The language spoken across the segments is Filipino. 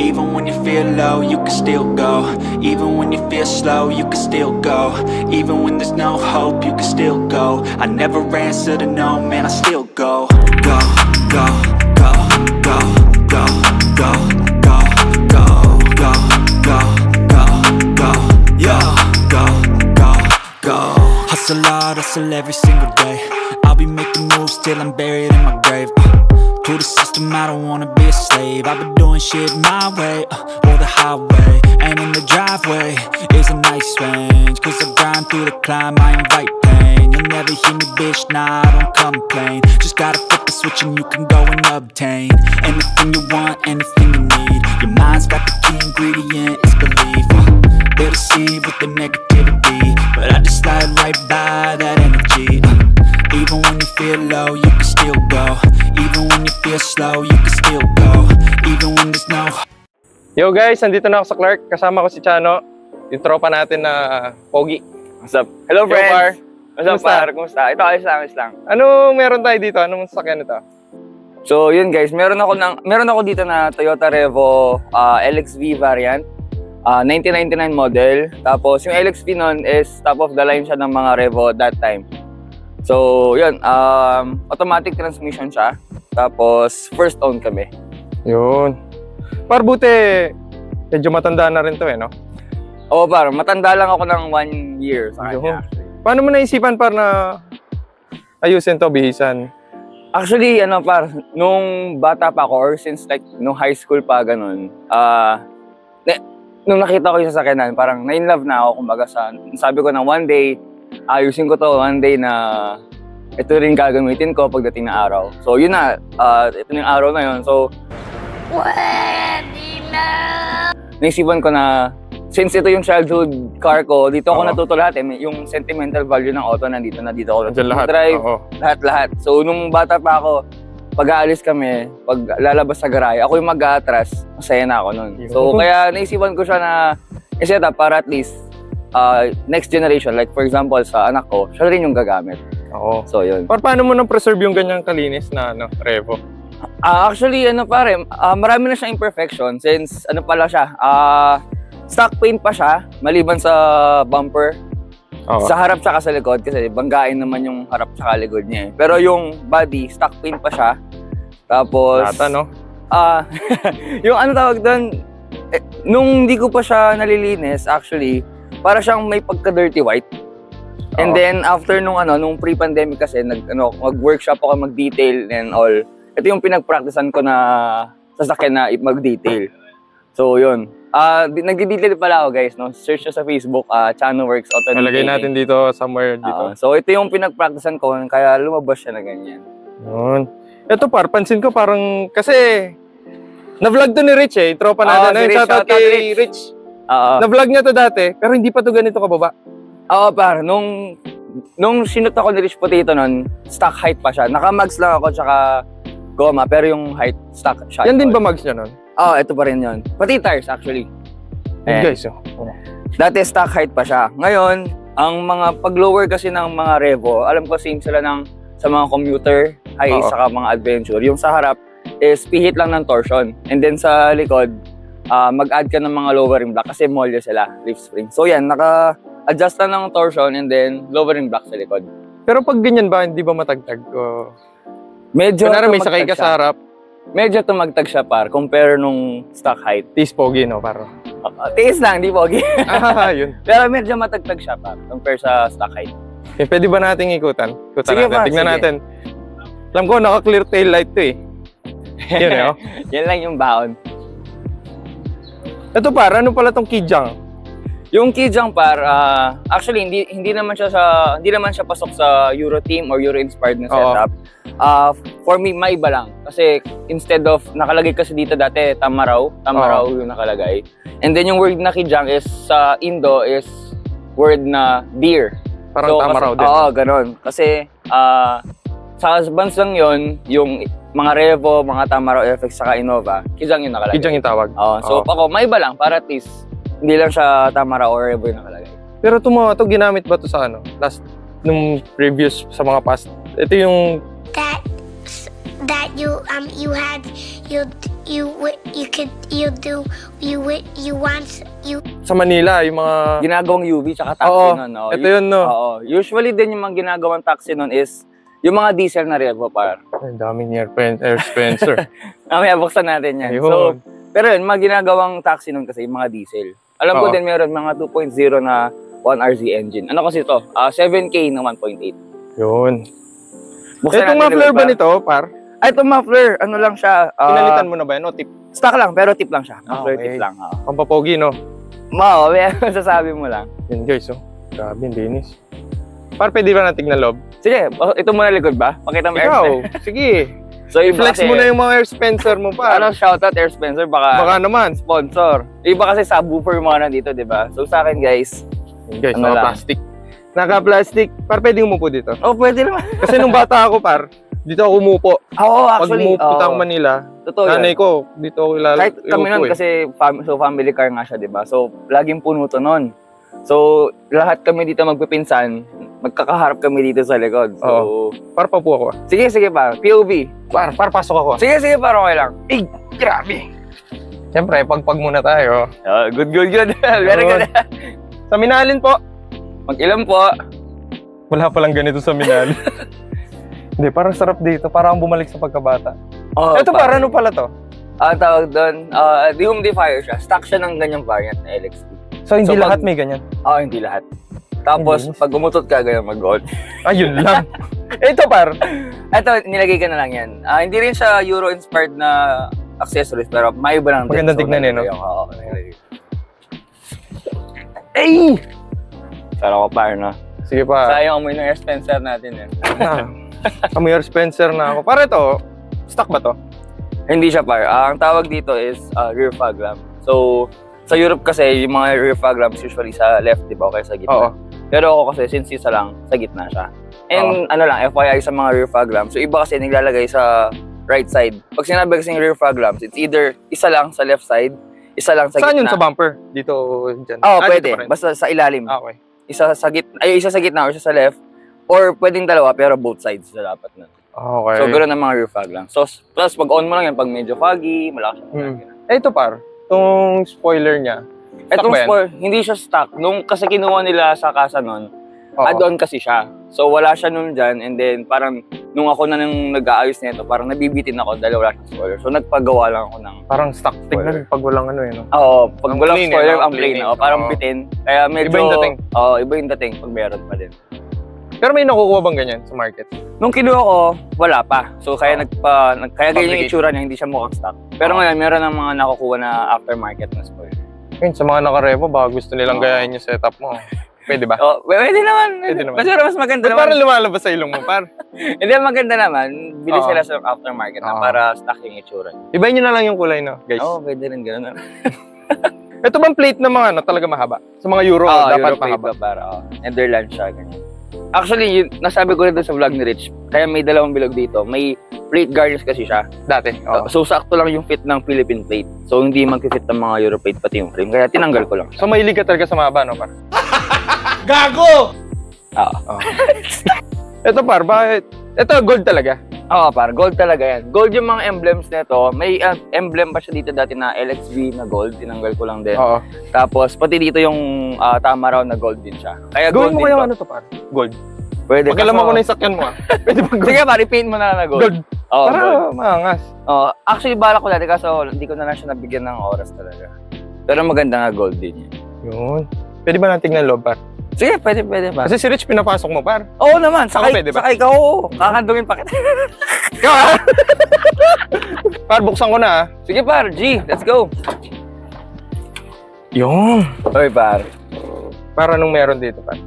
Even when you feel low, you can still go. Even when you feel slow, you can still go. Even when there's no hope, you can still go. I never answer to no, man, I still go. Go, go, go, go, go, go, go, go, go, go, go, go, yo, go, go, go. Hustle hard, hustle every single day. I'll be making moves till I'm buried in my grave. To the system, I don't wanna be a slave. I've been doing shit my way, or the highway. And in the driveway is a nice range. Cause I grind through the climb, I invite pain. You'll never hear me, bitch, nah, I don't complain. Just gotta flip the switch and you can go and obtain anything you want, anything you need. Your mind's got the key ingredient, it's belief. They'll deceive with the negativity, but I just slide right by that energy. Even when you feel low, you can still go. Even when you feel slow, you can still go. Even when there's no... Yo guys, nandito na ako sa Clark. Kasama ko si Chano, yung tropa natin na Pogi. What's up? Hello friends! What's up, par? Kumusta? Ito, ayos lang. Ano meron tayo dito? Anong sasakyan ito? So yun guys, meron ako dito na Toyota Revo LXV variant. 1999 model. Tapos yung LXV nun is top of the line siya ng mga Revo that time. So, yun, automatic transmission siya. Tapos, first own kami. Yun. Par, buti, medyo matanda na rin to no? Oo, par, matanda lang ako ng 1 year sa kanya. Paano mo naisipan, par, na ayusin to, bihisan? Actually, par, nung bata pa ako, or since like, nung high school pa, ganun, nung nakita ko yung sasakyanan, parang na-in-love na ako, kumbaga sabi ko na one day, ayusin ko to one day na ito rin gagamitin ko pagdating na araw. So yun na, ito na yung araw na yun. So, naisipan ko na, since ito yung childhood car ko, dito ako natuto lahat yung sentimental value ng auto, nandito ako drive, lahat. So nung bata pa ako, pag-aalis kami, pag lalabas sa garahe, ako yung mag-a-atras, masaya na ako nun. So kaya naisipan ko siya na i-set up para at least next generation, like for example sa anak ko, siya rin yung gagamit. Oo. So yun. Paano mo na-preserve yung ganyang kalinis na Revo? Actually, pare, marami na siyang imperfection since pala siya, stock paint pa siya, maliban sa bumper. Sa harap tsaka sa likod kasi banggain naman yung harap tsaka likod niya eh. Pero yung body, stock paint pa siya. Tapos yung tawag doon, nung hindi ko pa siya nalilinis, actually, para siyang may pagka-dirty white. And then after nung pre-pandemic kasi mag-workshop ako mag-detail and all. Ito yung pinag-practicean ko na sasakyan na mag-detail. So yun. Nag-detail pala ako guys, no? Search nyo sa Facebook, Chano Works Auto Detailing. Nalagay natin dito somewhere dito. So ito yung pinag-practicean ko kaya lumabas siya na ganyan. Yun. Ito pansin ko parang kasi na-vlog to ni Rich tropa natin. Shoutout kay Rich. Na-vlog niya to dati, pero hindi pa to ganito kababa. Oo, par. Nung sinut ako ni Rich Potato nun, stock height pa siya. Naka-mags lang ako, tsaka goma, pero yung height, stock siya. Yan din ba mags niya nun? Oo, ito pa rin yun. Pati tires, actually. Guys, dati stock height pa siya. Ngayon, ang mga pag-lower kasi ng mga Revo, alam ko same sila sa mga commuter, high, saka mga adventure. Yung sa harap is pihit lang ng torsion. And then sa likod, mag-add ka ng mga lowering block kasi molyo sila, leaf spring. So yan, naka-adjust lang ng torsion and then lowering block sa likod. Pero pag ganyan ba, hindi ba matagtag? Medyo may sakay ka sa harap. Medyo tumagtag siya par, compare nung stock height. Tiis pogi, no? Paro. Tiis lang, di pogi. Yun. Pero medyo matagtag siya par, compare sa stock height. Okay, pwede ba nating ikutan? Sige natin. Tignan natin. Alam ko, naka-clear tail light to Yun Yan lang yung baon. Ito par, ano pala tong Kijang? Yung Kijang par, actually hindi naman siya pasok sa Euro team or Euro inspired na setup. For me, maiba lang. Kasi instead of nakalagay kasi dito dati Tamaraw yung nakalagay. And then yung word na Kijang is sa Indo is word na deer. Parang so, Tamaraw din. Oo, ganun. Kasi sa bansang yon yung mga Revo, mga Tamaraw FX, saka Innova, Kijang yung nakalagay. Kijang yung tawag. So ako, maiba lang para at least hindi lang siya Tamaraw or Revo yung nakalagay. Pero ito ginamit ba to sa last nung previous sa mga past? Ito yung that Sa Manila, yung mga... Ginagawang UV tsaka taxi nun. No? Ito yun, no? Oo. Usually din yung mga ginagawang taxi nun is yung mga diesel na Revo, par. Ang daming air Spencer. Mamaya buksan natin yan. Ayun. So, pero yun, mga ginagawang taxi nun kasi yung mga diesel. Alam ko din meron mga 2.0 na 1RZ engine. Ano kasi ito? 7K na 1.8. Yun. Buksan itong muffler ba nito, par? Itong muffler, ano lang siya. Pinalitan mo na ba yan? O tip? Stock lang, pero tip lang siya. Muffler tip lang. Pampapogi, no? Mao, sasabi mo lang. Yan guys, oh. Grabe, ang linis. Par, pwede ba natin na loob? Sige, ito muna likod ba? Pakita mo ikaw, sige. So, i-flex mo na yung mga Air Spencer mo, par. Ano, shoutout Air Spencer, baka naman. Sponsor. Iba kasi subwoofer yung mga nandito, di ba? So, sa akin, guys. Guys, ano naka-plastic. Naka-plastic. Par, pwede umupo dito? Oh, pwede naman. Kasi nung bata ako, par, dito ako umupo. Oo, actually. Pag umupo ako Manila, nanay ko, dito ako kahit kami nun, kasi family car nga siya, di ba? So, laging puno to nun. So, lahat kami dito magpipinsan, magkakaharap kami dito sa likod. So, par, papo ako. Sige, par. POV. Par, pasok ako. Sige, par, okay lang. Grabe. Siyempre, pag muna tayo. Good. Very good. Sa Minalin po. Mag-ilan po. Wala palang ganito sa Minalin. Hindi, parang sarap dito. Parang bumalik sa pagkabata. Ito, para ano pala to? Tawag doon, dehumidifier siya. Stock siya ng ganyang variant na LXP. So, hindi lahat may ganyan? Hindi lahat. Tapos, pag umutot ka, ganyan mag-on. Ayun lang. Ito, par. Ito, nilagay ka na lang yan. Hindi rin siya Euro-inspired na accessories, pero may iba lang din. Magandang tignan eh, no? Ay! Sara ko, par, no? Sige pa. Sayang amoy ng Air Spencer natin, eh. Amoy Air Spencer na ako. Para ito, stock ba to? Hindi siya, par. Ang tawag dito is rear fog lamp. So, sa Europe kasi, yung mga rear fog lamps usually sa left, di ba? O kaya sa gitna. Pero ako kasi, since isa lang, sa gitna siya. And ano lang, FYI sa mga rear fog lamps. So, iba kasi naglalagay sa right side. Pag sinabi kasi rear fog lamps, it's either isa lang sa left side, isa lang sa gitna. Saan yun? Sa bumper? Dito, dyan? Pwede. Basta sa ilalim. Okay. Isa sa gitna or isa sa left. Or pwedeng dalawa, pero both sides na dapat na. Okay. So, ganoon ang mga rear fog lamps. So, plus, pag on mo lang yan, pag medyo foggy, malakas siya. Ito, par. Itong spoiler niya. Itong spoiler, hindi siya stock. Nung kasi kinuha nila sa kasa nun, add-on kasi siya. So, wala siya nun dyan. And then, parang, nung ako na nung nag-aayos nito, parang nabibitin ako dahil wala siyang spoiler. So, nagpagawa lang ako ng parang stock. Tignan pag walang ano yun. Pag walang spoiler, ang plain. Parang bitin. Kaya medyo... Iba yung dating. Iba yung dating pag meron pa din. Pero may nakukuha bang ganyan sa market? Nung kinuha ko, wala pa. So, kaya kaya ganyan yung itsura niya, hindi siya mukhang stock. Pero ngayon, meron ng mga nakukuha na aftermarket na spoiler. Ngayon, sa mga naka-revo, baka gusto nilang gayahin yung setup mo. Pwede ba? Pwede naman. Kasi mas maganda naman. Parang lumalabas sa ilong mo, par. Hindi, maganda naman. Bili sila sa aftermarket na para stock yung itsura niya. Ibahin nyo na lang yung kulay, no, guys? Pwede rin gano'n. Ito bang plate na mga talaga mahaba? Sa mga Euro, dapat mahaba. Para, Netherlands siya, ganyan. Actually, nasabi ko rin doon sa vlog ni Rich, kaya may dalawang bilog dito. May plate garnish kasi siya. Dati? So, sakto lang yung fit ng Philippine plate. So, hindi mag-fit ng mga Euro plate pati yung frame. Kaya tinanggal ko lang. So, mahilig ka talaga sa mahaba, no, par? Gago! Ito, par, bakit? Ito, gold talaga? Par, gold talaga yan. Gold yung mga emblems nito. May emblem pa siya dito dati na LXV na gold. Tinanggal ko lang din. Tapos, pati dito yung tama raw na gold din siya. Kaya gawin mo kaya ano to, par? Gold. Pwede. Pagkalaman ko na yung sakyan mo, Pwede ba gold? Sige, par, i-paint mo na gold. Gold. Para maangas. Actually, bala ko dati kaso hindi ko na lang siya nabigyan ng oras talaga. Pero maganda nga gold din yan. Yun. Pwede ba natin tingnan loob, par? Sige, pwede pa. Kasi si Rich pinapasok mo, par. Oo naman, sakay ka, oo. Kakandungin pa kita. Par, buksan ko na, Sige, par, G, let's go. Yung. Oy, par. Para nung meron dito, par.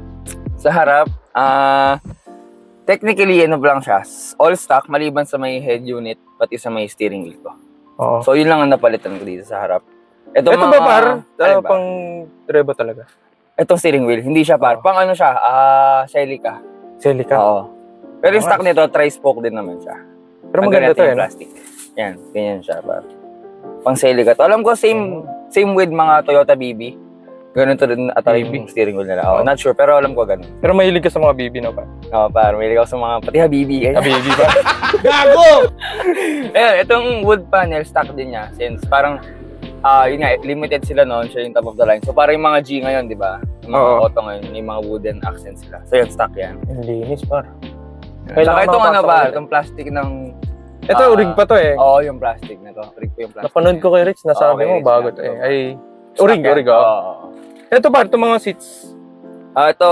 Sa harap, technically, ano lang siya, all stock, maliban sa may head unit, pati sa may steering wheel ko. So, yun lang ang napalitan ko dito sa harap. Ito ba, par? Pang Revo talaga. Itong steering wheel, hindi siya par. Pang ano siya, Celica. Celica? Oo. Pero yung stock nito, tri-spoke din naman siya. Pero maganda to, plastic. Yan, ganyan siya par. Pang Celica to. Alam ko, same with mga Toyota BB. Ganun to rin ata yung steering wheel nila. Not sure, pero alam ko ganun. Pero mahilig ka sa mga BB na pa? Oo, par. Mahilig ako sa mga, pati Habibi. Habibi pa? Gago! Ayun, itong wood panel, stock din niya. Since parang, yun nga, limited sila noon, siya yung top of the line. So parang yung mga G ngayon, di ba? Yung mga auto ngayon, yung mga wooden accents sila. So yun, stock yan. Ang linis, par. Saka itong ano ba, itong plastic ng... Ito, rig pa to eh. Oo, yung plastic na to. Rig pa yung plastic. Napanood ko kay Rich, nasabi mo, bago to eh. Ay, urig, Oo. Ito par, itong mga seats. Ito,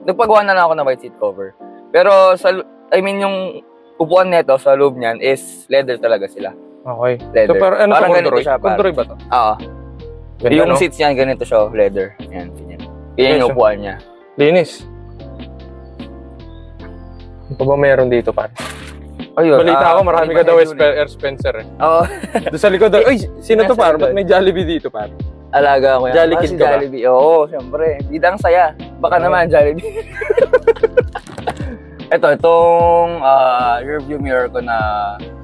nagpagawa na lang ako ng white seat cover. Pero, yung upuan nito sa loob niyan is leather talaga sila. Okay. Leather. So, parang parang ganito siya. Corduroy ba to? Oo. Yung seats niyan, ganito siya, leather. Yan, ganyan. Yan yung upuan niya. Linis. Ano ba meron dito, par? Ayun. Balita ako, marami ka daw Air Spencer eh. Oo. Doon sa likod daw, uy, sino to par? Ba't may Jollibee dito, par? Alaga ko yan. Jolly Kid ka ba? Jollibee. Oo, syempre. Bidang saya. Baka naman, Jollibee. Itong rearview mirror ko na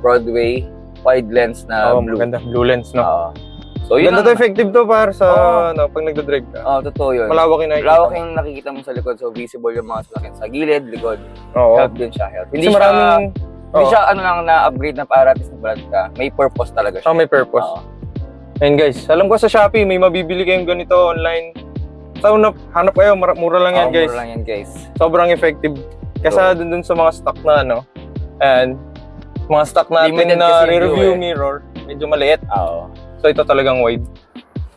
Broadway wide lens na blue. Maganda. Blue lens, no? So, yun ganda to, effective to par sa, pag nagdadrive ka. Totoo yun. Malawak yung nakikita. Malawak yung nakikita mo sa likod. So, visible yung mga sasakyan sa gilid, likod. Oo. Help din siya. Help. Hindi maraming... Hindi siya lang na-upgrade na para at least na brand ka. May purpose talaga siya. May purpose. Ayun guys, alam ko sa Shopee, may mabibili kayong ganito online. So, hanap kayo, mura lang yan guys. Mura lang yan guys. Sobrang effective. Kasi dun sa mga stock na ano, and mga stock natin na rear-view mirror, medyo maliit. So, ito talagang wide.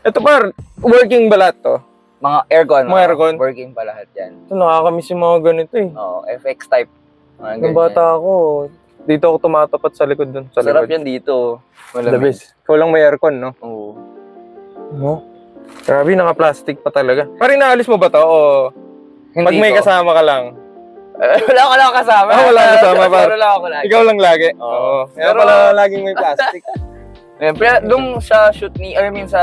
Ito par, working ba lahat to? Mga aircon. Mga aircon. Working pa lahat yan. Ito, nakakamiss yung mga ganito eh. FX type. Nung bata ako, dito ako tumatapat sa likod dun. Sarap yan dito. The best. Ikaw lang may aircon, no? Oo. No? Grabe, naka-plastic pa talaga. Parang naalis mo ba to? O pag may kasama ka lang? Wala ko lang kasama. Wala ka kasama pa. Wala ako lagi. Ikaw lang lagi? Oo. Kaya pala laging may plastic. Pero doon sa shoot ni, sa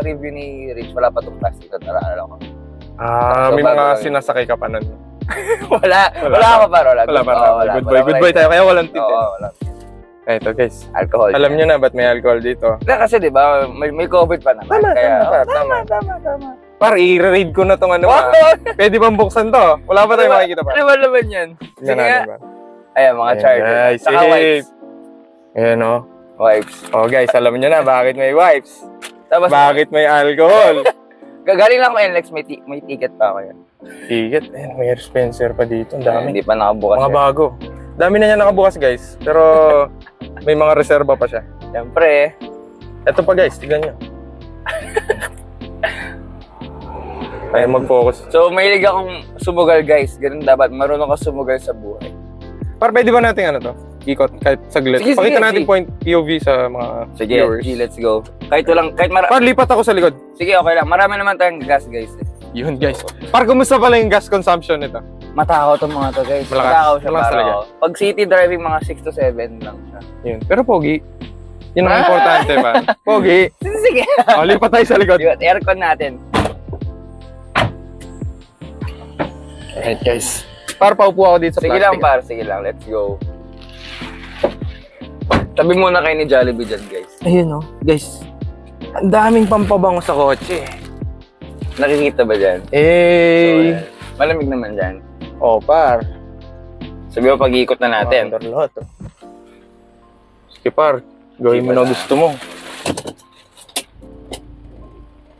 review ni Rich, wala pa itong plastic na naalala ko. May mga sinasakay ka pa nun. Wala ka pa, Roland. Wala. Good boy tayo, kaya walang tint. Wala. Ito guys, alcohol. Alam nyo na ba't may alcohol dito? Kasi diba, may COVID pa naman. Tama. Par, i-raid ko na tong ano ba? Pwede bang buksan to? Wala pa tayo makikita pa. Ano ba naman yan? Sige nga. Ayan, mga charger. Saka wipes. Ayan o. Wipes. Guys, alam nyo na bakit may wipes. Tapos, bakit may alcohol. Gagaling lang ko NLEX, may ticket pa ako yan. Ticket? Ayan, may Air Spencer pa dito. Ang dami. Hindi pa nakabukas. Mga bago. Dami na niya nakabukas guys. Pero may mga reserva pa siya. Siyempre. Ito pa guys, tignan nyo. Kaya mag-focus. So, mahilig akong sumugal guys. Ganun dapat. Marunong ka sumugal sa buhay. Par, pwede ba natin ano to? Ikot kahit saglit. Pakita natin point POV sa mga viewers. Sige, let's go. Kahit Par, lipat ako sa likod. Sige, okay lang. Marami naman tayong gas guys. Yun guys. Par, kumusta pala yung gas consumption nito? Matakaw itong mga to guys. Matakaw siya talaga. Pag city driving, mga 6 to 7 lang siya. Yun. Pero pogi. Yun ang importante ba? Pogi. Sige. Lipat tayo sa likod. Aircon natin. Alright guys. Par, paupo ako dito sa plastic. Sige lang par, sige lang. Let's go. Tabi muna kayo ni Jollibee dyan guys. Ayun o. Guys. Ang daming pampabango sa kotse. Nakikita ba dyan? So, malamig naman dyan. Par. Sabi mo, pag-iikot na natin. Sige par, gawin mo na gusto mo.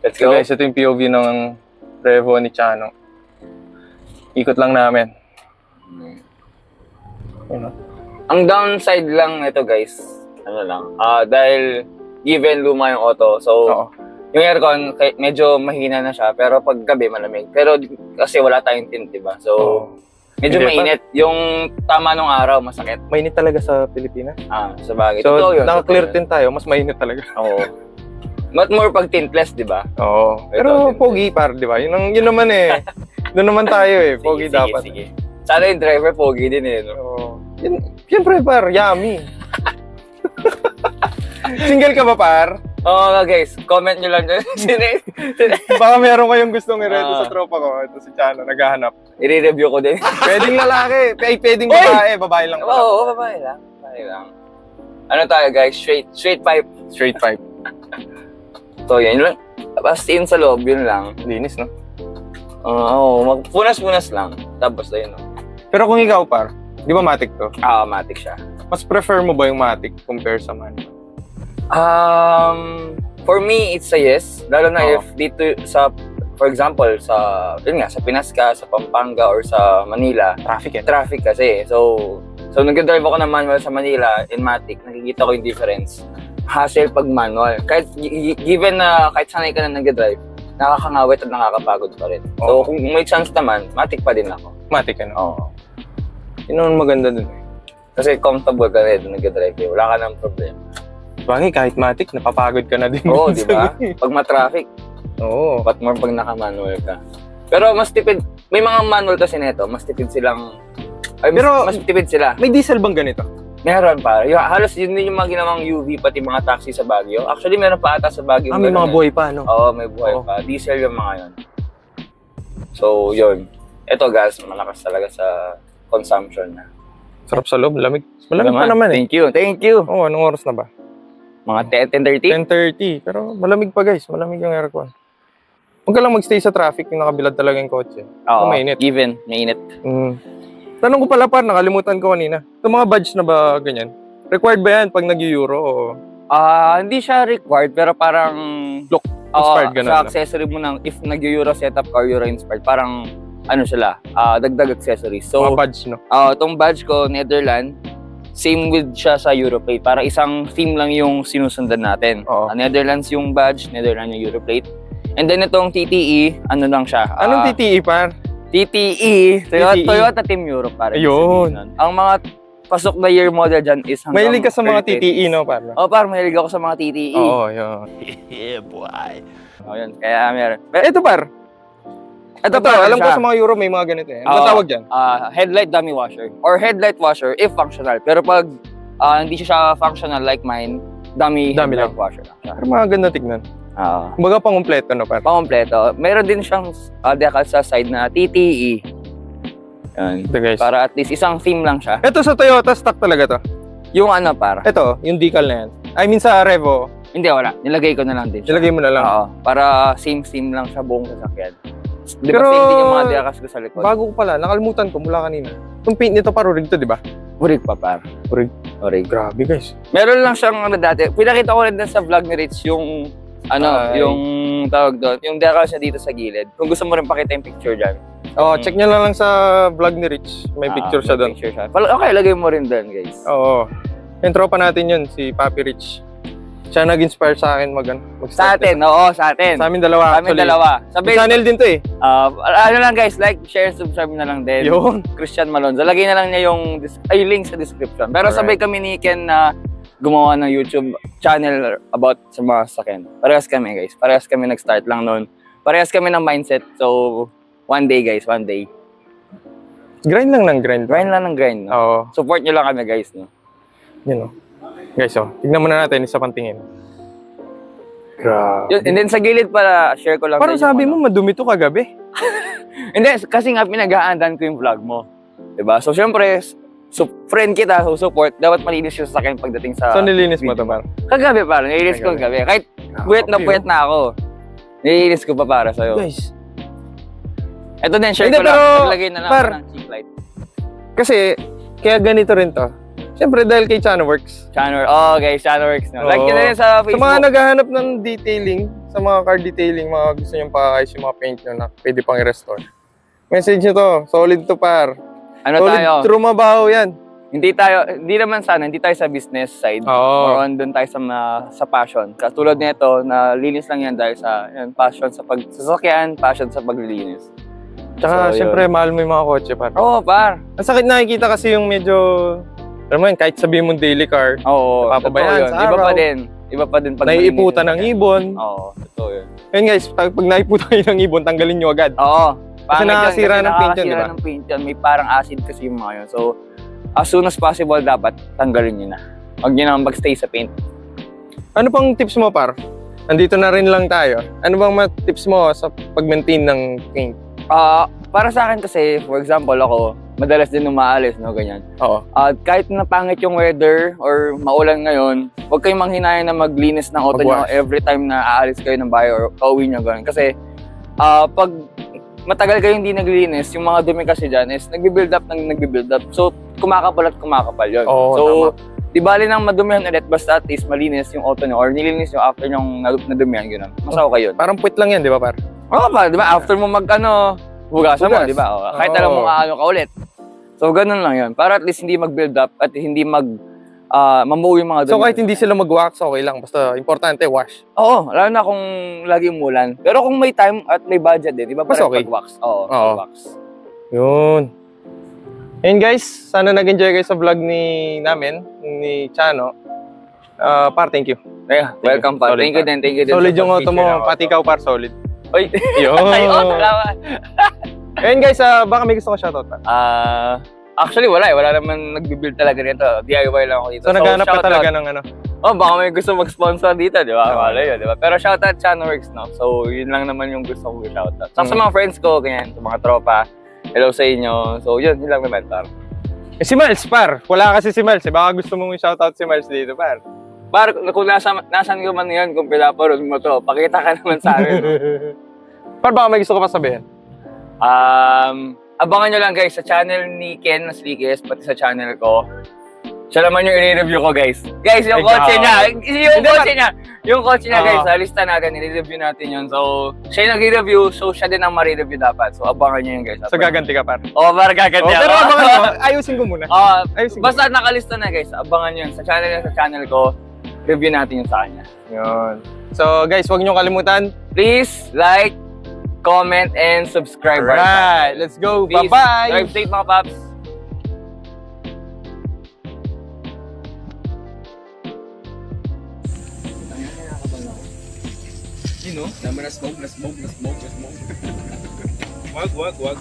Let's go. So guys, ito yung POV ng Revo ni Chano. Ikot lang namin. Ang downside lang ito guys, dahil given luma yung auto, so yung aircon medyo mahina na siya, pero pag gabi malamig. Pero kasi wala tayong tint, diba? So, medyo mainit. Yung tama nung araw, masakit. Mainit talaga sa Pilipinas. Sa bagay. So, naka-clear tint tayo, mas mainit talaga. Oo. Not more pag tintless, diba? Oo. Pero pogi par, diba? Yun naman eh. Doon naman tayo eh. Pogi dapat. Sige. Sana yung driver, pogi din eh. No? Siyempre par, yummy. Single ka ba par? Oo guys, comment nyo lang dyan. Baka meron kayong gustong i-reto sa tropa ko. Ito si Chano, naghahanap. I-review ko din. Pwedeng lalaki. Pwedeng babae. Babae lang. Oo, babae lang. Ano tayo guys? Straight pipe. Straight pipe. So yan lang. As in sa loob, yun lang. Linis, no? Oo, magpunas-punas lang. Tapos ayun. Pero kung ikaw, par, di ba matic to? Matic siya. Mas prefer mo ba yung matic compare sa manual? For me, it's a yes. Lalo na if dito sa, for example, yun nga, sa Pinas ka, sa Pampanga, or sa Manila. Traffic kasi. So nag-drive ako ng manual sa Manila, in matic, nakikita ko yung difference. Hassle pag manual. Given na kahit sanay ka na nag-drive, nakakangawit at nakakapagod pa rin. So, kung may chance naman, matic pa din ako. Matic, ano? Oo. Yun ang maganda dun. Kasi comfortable ka rin nag-drive. Wala ka nang problema. Bagay, kahit matic, napapagod ka na din. Oo, di ba? Pag ma-traffic, but more pag naka-manual ka. Pero mas tipid, may mga manual kasi nito, mas tipid silang, mas tipid sila. May diesel bang ganito? Meron pa. Halos yun din yung mga ginawang UV, pati mga taxi sa Baguio. Actually, meron pa ata sa Baguio. May mga buhay pa, no? Oo, may buhay pa. Diesel yung mga yun. So, yun. Ito, gas, malakas talaga sa consumption na. Sarap sa loob, lamig. Malamig pa naman eh. Thank you. Oo, anong oras na ba? Mga 10:30? 10:30. Pero malamig pa guys, malamig yung aircon. Huwag ka lang magstay sa traffic, yung nakabilad talaga yung kotse. Oo, mainit. Even, mainit. Tanong ko pala par, nakalimutan ko kanina. Itong mga badge na ba ganyan? Required ba yan pag nag-Euro o? Hindi siya required, pero parang look, inspired ka na. Sa accessory mo ng, if nag-Euro setup ka or Euro inspired, parang ano sila, dagdag accessories. So, mga badge, no? Itong badge ko, Netherlands, same with siya sa Europlate. Para isang theme lang yung sinusundan natin. Netherlands yung badge, Netherlands yung Europlate. And then itong TTE, ano lang siya. Anong TTE par? TTE, Toyota Team Europe para. Ayun. Ang mga pasok na year model dyan is hanggang... Mahilig ka sa mga TTE, no, par? Par, mahilig ako sa mga TTE. Oo, yun. Yeah, boy. Yun, kaya meron. Ito, par. Ito, par, alam ko sa mga Euro may mga ganito eh. Ano tawag dyan? Headlight dummy washer. Or headlight washer if functional. Pero pag hindi siya functional like mine, dummy headlight washer lang. Pero mga ganda tignan. Kumbaga pang-kompleto, no, par? Pang-kompleto. Meron din siyang decal sa side na TTE. Yan. Guys. Para at least isang theme lang siya. Ito sa Toyota, stock talaga to? Yung ano, par? Ito, yung decal na yan. I mean sa Revo. Hindi, wala. Nilagay ko na lang din siya. Nilagay mo na lang? Oo. Para same theme lang siya buong sasakyan. Di ba same din yung mga decals ko sa likod? Bago ko pala, nakalimutan ko mula kanina. Itong paint nito parurig to, di ba? Burig pa, par. Burig. Grabe, guys. Meron lang siyang ano dati. Pinakita ko rin din sa vlog ni Rich yung yung tawag doon, yung decals niya dito sa gilid. Kung gusto mo rin pakita yung picture dyan. Check nyo lang sa vlog ni Rich. May picture siya doon. Okay, lagay mo rin doon, guys. Oo. Yung tropa natin yun, si Papi Rich. Siya nag-inspire sa akin mag-start. Sa atin, sa atin. Sa amin dalawa, actually. Sa amin dalawa. Sa channel din to eh. Ano lang guys, like, share, subscribe na lang din. Yun. Christian Malonzo. Lagay na lang niya yung link sa description. Pero sabay kami ni Ken na gumawa ng YouTube channel about sa mga sasakyan. Parehas kami guys. Parehas kami nag-start lang noon. Parehas kami ng mindset. So, one day guys, one day. Grind lang ng grind. Grind lang ng grind. No? Oo. Support nyo lang kami guys. No? Yun o. Guys, tignan muna natin isa pang tingin. Grabe. And then sa gilid pala, share ko lang. Parang sabi mo, madumi to kagabi. Hindi, kasi nga pinag-aandaan ko yung vlog mo. Diba? So, syempre, friend kita, so support, dapat malinis yung sasakyan pagdating sa... So, nilinis mo ito, par? Kagabi, par. Nilinis ko kagabi. Kahit puyat na ako. Nilinis ko pa para sa'yo. Guys. Ito din, share ko lang. Naglagay na lang ako ng cheap light. Kasi, kaya ganito rin to. Siyempre, dahil kay Chanoworks. Guys, Chanoworks. No? Like yun na rin sa Facebook. Sa mga naghahanap ng detailing, sa mga car detailing, mga gusto nyo pakakayos yung mga paint nyo na pwede pang i-restore. Message nyo to. Solid to, par. Ano solid tayo? True mabaho yan. Hindi naman sana, hindi tayo sa business side. More on doon tayo sa passion. Katulad nito, na linis lang yan dahil sa passion sa pagsasakyan, passion sa paglilinis. Tsaka, siyempre, mahal mo yung mga kotse, par. Oo, par. Ang sakit nakikita kasi yung medyo... Alam mo yun, kahit sabihin mong daily car, napapabayaan sa araw. Iba pa din pag naiiputan ng ibon. Oo, totoo yun. Yun guys, pag naiputan kayo ng ibon, tanggalin nyo agad. Oo. Kasi nakakasira ng paint yun, di ba? Ng paint yun. May parang acid kasi yung mga yun. So, as soon as possible, dapat tanggalin nyo na. Huwag nyo na mag-stay sa paint. Ano pang tips mo, par? Nandito na rin lang tayo. Ano bang tips mo sa pag-maintain ng paint? Para sa akin kasi, for example, ako, madalas din umaalis, no, ganyan. Oo. At kahit na pangit yung weather or maulan ngayon, huwag kayong manghinayang na maglinis ng auto nyo every time na aalis kayo ng bahay or pauwi nyo, ganun. Kasi pag matagal kayo hindi naglinis, yung mga dumi kasi dyan is nagbi-build up. So, kumakapal at kumakapal yun. Oo, so, tama. Di bali nang madumihan ulit, basta at least malinis yung auto nyo or nilinis nyo after yung nadumihan, gano'n. Mas okay yun. Parang puwit lang yan, di ba, par? Oo pa, di ba? After mo hugasan mo, di ba? Kahit alam mo ka ulit. So, ganun lang yun. Para at least hindi mag-build up at hindi mamuo yung mga dumi. So, kahit hindi sila mag-wax, okay lang. Basta, importante, wash. Oo, lalo na kung lagi umulan. Pero kung may time at may budget din, di ba? Mas okay. Pag-wax. Oo, wax. Yun. Ayun guys, sana nag-enjoy kayo sa vlog namin, ni Chano. Par, thank you. Yeah, welcome pa. Thank you din. Solid yung auto mo, pati ikaw par, solid. Oy. Yun. Salamat. Ayun guys, baka may gusto ko shoutout pa. Actually, wala eh. Wala naman nagbi-build talaga nito. DIY lang ako dito. So naghanap ka talaga ng ano? Baka may gusto mag-sponsor dito, di ba? Wala yun, di ba? Pero shoutout Chanoworks, no? So, yun lang naman yung gusto ko shoutout. Sa mga friends ko, ganyan, sa mga tropa. Hello sa inyo. So, yun lang naman, par. Si Miles, par. Wala kasi si Miles. Baka gusto mong shoutout si Miles dito, par. Par, kung nasan ko man yun, kung pinaparod mo to, pakita ka naman sa akin. No? Par, baka may gusto ko pa sabihin. Abangan nyo lang guys sa channel ni Ken na Slikes, pati sa channel ko. Siya naman yung i-review ko guys. Guys, yung kotse niya. Yung kotse niya guys, sa lista natin, i-review natin yun. So, siya yung nag-review, so siya din ang ma-review dapat. So, abangan nyo yun guys. So, gaganti ka par. Oo, para gaganti ako. Pero abangan nyo, ayusin ko muna. Basta nakalista na guys, abangan nyo yun. Sa channel ko, review natin yung sa kanya. Yun. So, guys, huwag nyo kalimutan. Please, like, comment, and subscribe. Alright, let's go. Please, bye-bye. Drive safe mga paps. You know, dami na smoke. Wag.